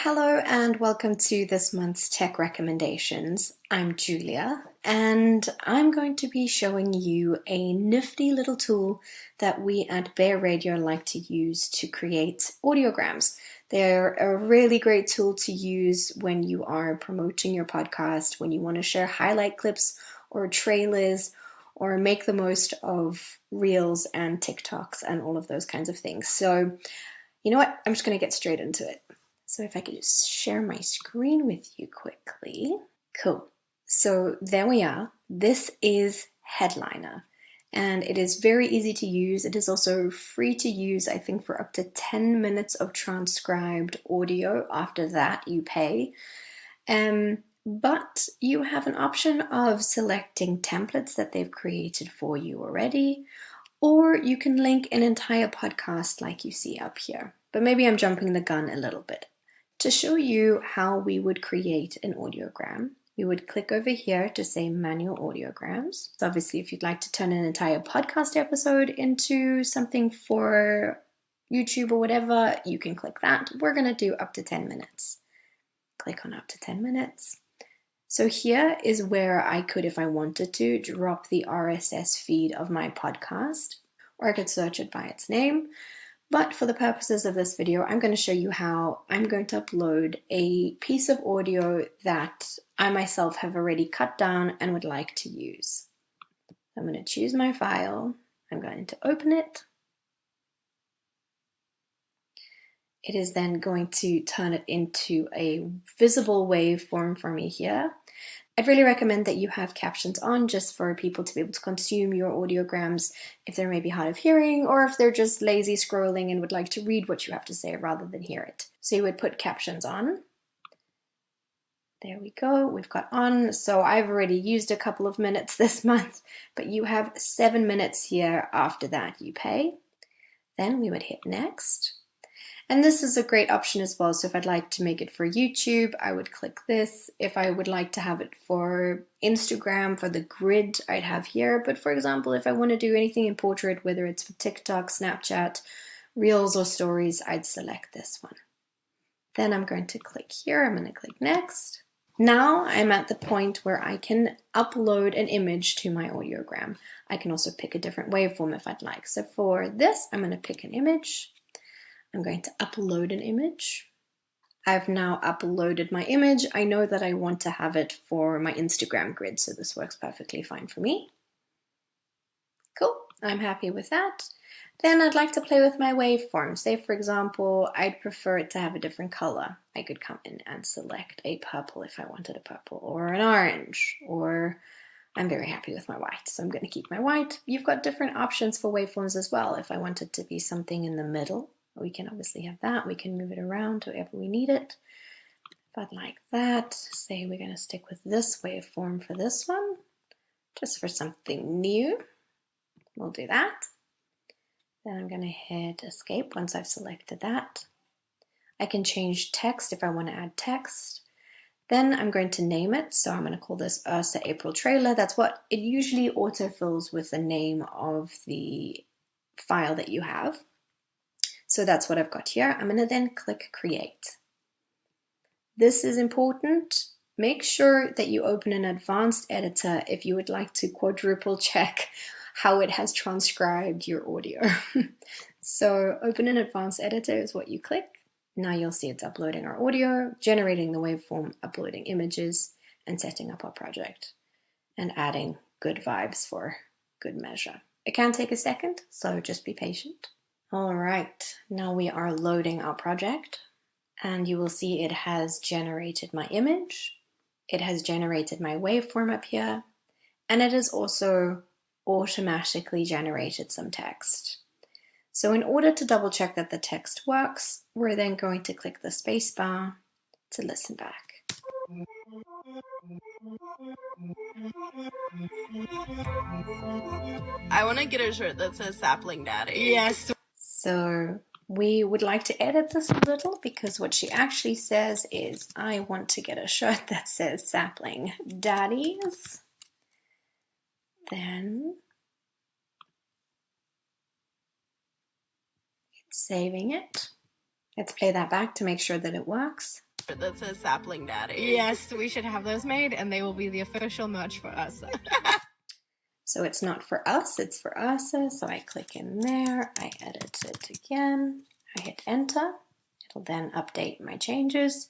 Hello and welcome to this month's tech recommendations. I'm Julia and I'm going to be showing you a nifty little tool that we at Bear Radio like to use to create audiograms. They're a really great tool to use when you are promoting your podcast, when you want to share highlight clips or trailers or make the most of Reels and TikToks and all of those kinds of things. So you know what? I'm just going to get straight into it. So if I could just share my screen with you quickly. Cool. So there we are. This is Headliner and it is very easy to use. It is also free to use, I think, for up to 10 minutes of transcribed audio. After that, you pay. But you have an option of selecting templates that they've created for you already, or you can link an entire podcast like you see up here. But maybe I'm jumping the gun a little bit. To show you how we would create an audiogram, we would click over here to say manual audiograms. So obviously, if you'd like to turn an entire podcast episode into something for YouTube or whatever, you can click that. We're going to do up to 10 minutes. Click on up to 10 minutes. So here is where I could, if I wanted to, drop the RSS feed of my podcast, or I could search it by its name. But for the purposes of this video, I'm going to show you how I'm going to upload a piece of audio that I myself have already cut down and would like to use. I'm going to choose my file. I'm going to open it. It is then going to turn it into a visible waveform for me here. I'd really recommend that you have captions on just for people to be able to consume your audiograms if they're maybe hard of hearing or if they're just lazy scrolling and would like to read what you have to say rather than hear it. So you would put captions on. There we go, we've got on. So I've already used a couple of minutes this month, but you have 7 minutes here. After that you pay. Then we would hit next. And this is a great option as well. So if I'd like to make it for YouTube, I would click this. If I would like to have it for Instagram, for the grid, I'd have here. But for example, if I want to do anything in portrait, whether it's for TikTok, Snapchat, Reels, or Stories, I'd select this one. Then I'm going to click here. I'm going to click next. Now I'm at the point where I can upload an image to my audiogram. I can also pick a different waveform if I'd like. So for this, I'm going to pick an image. I'm going to upload an image. I've now uploaded my image. I know that I want to have it for my Instagram grid, so this works perfectly fine for me. Cool, I'm happy with that. Then I'd like to play with my waveform. Say, for example, I'd prefer it to have a different color. I could come in and select a purple if I wanted a purple, or an orange, or I'm very happy with my white, so I'm going to keep my white. You've got different options for waveforms as well. If I want it to be something in the middle, we can obviously have that. We can move it around to wherever we need it. If I'd like that, say we're going to stick with this waveform for this one, just for something new. We'll do that. Then I'm going to hit escape once I've selected that. I can change text if I want to add text. Then I'm going to name it. So I'm going to call this Ursa April Trailer. That's what it usually autofills with the name of the file that you have. So that's what I've got here. I'm going to then click create. This is important. Make sure that you open an advanced editor if you would like to quadruple check how it has transcribed your audio. So open an advanced editor is what you click. Now you'll see it's uploading our audio, generating the waveform, uploading images, and setting up our project and adding good vibes for good measure. It can take a second, so just be patient. All right, now we are loading our project and you will see it has generated my image. It has generated my waveform up here, and it has also automatically generated some text. So in order to double check that the text works, we're then going to click the spacebar to listen back. I want to get a shirt that says Sapling Daddy. Yes. So we would like to edit this a little because what she actually says is, I want to get a shirt that says Sapling Daddies. Then it's saving it. Let's play that back to make sure that it works. that says Sapling Daddy. Yes, we should have those made, and they will be the official merch for us. So it's not for us, it's for Ursa. So I click in there, I edit it again, I hit enter. It'll then update my changes.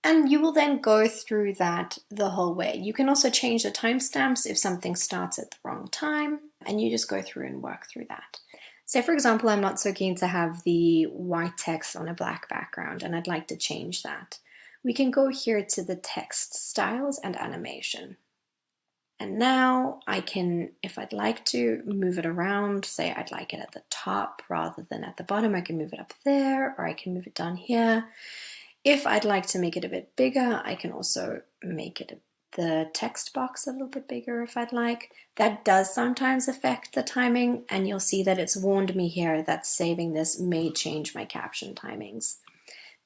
And you will then go through that the whole way. You can also change the timestamps if something starts at the wrong time, and you just go through and work through that. Say, for example, I'm not so keen to have the white text on a black background, and I'd like to change that. We can go here to the text styles and animation. And now I can, if I'd like to, move it around. Say I'd like it at the top rather than at the bottom. I can move it up there, or I can move it down here. If I'd like to make it a bit bigger, I can also make it the text box a little bit bigger if I'd like. That does sometimes affect the timing, and you'll see that it's warned me here that saving this may change my caption timings.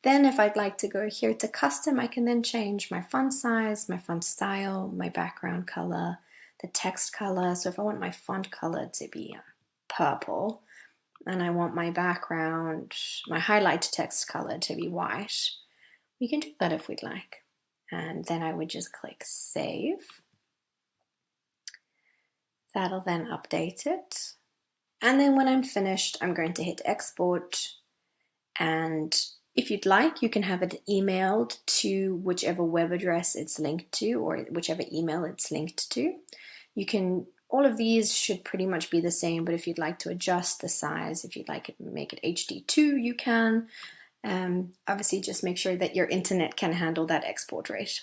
Then if I'd like to go here to custom, I can then change my font size, my font style, my background color, the text color. So if I want my font color to be purple, and I want my background, my highlight text color to be white, we can do that if we'd like. And then I would just click save. That'll then update it. And then when I'm finished, I'm going to hit export. And if you'd like, you can have it emailed to whichever web address it's linked to, or whichever email it's linked to. You can, all of these should pretty much be the same, but if you'd like to adjust the size, if you'd like it, make it HD2, you can. Obviously, just make sure that your internet can handle that export rate.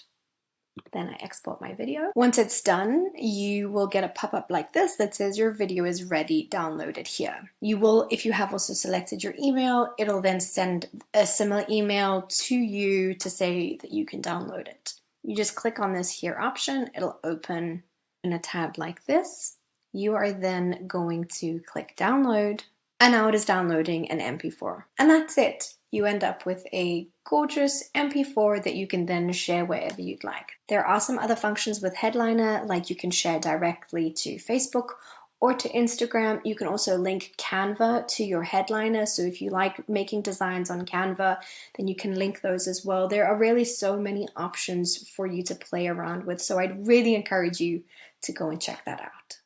Then I export my video. Once it's done, you will get a pop-up like this that says your video is ready, download it here. You will, if you have also selected your email, it'll then send a similar email to you to say that you can download it. You just click on this here option, it'll open in a tab like this. You are then going to click download, and now it is downloading an MP4. And that's it. You end up with a gorgeous MP4 that you can then share wherever you'd like. There are some other functions with Headliner, like you can share directly to Facebook or to Instagram. You can also link Canva to your Headliner, so if you like making designs on Canva, then you can link those as well. There are really so many options for you to play around with, so I'd really encourage you to go and check that out.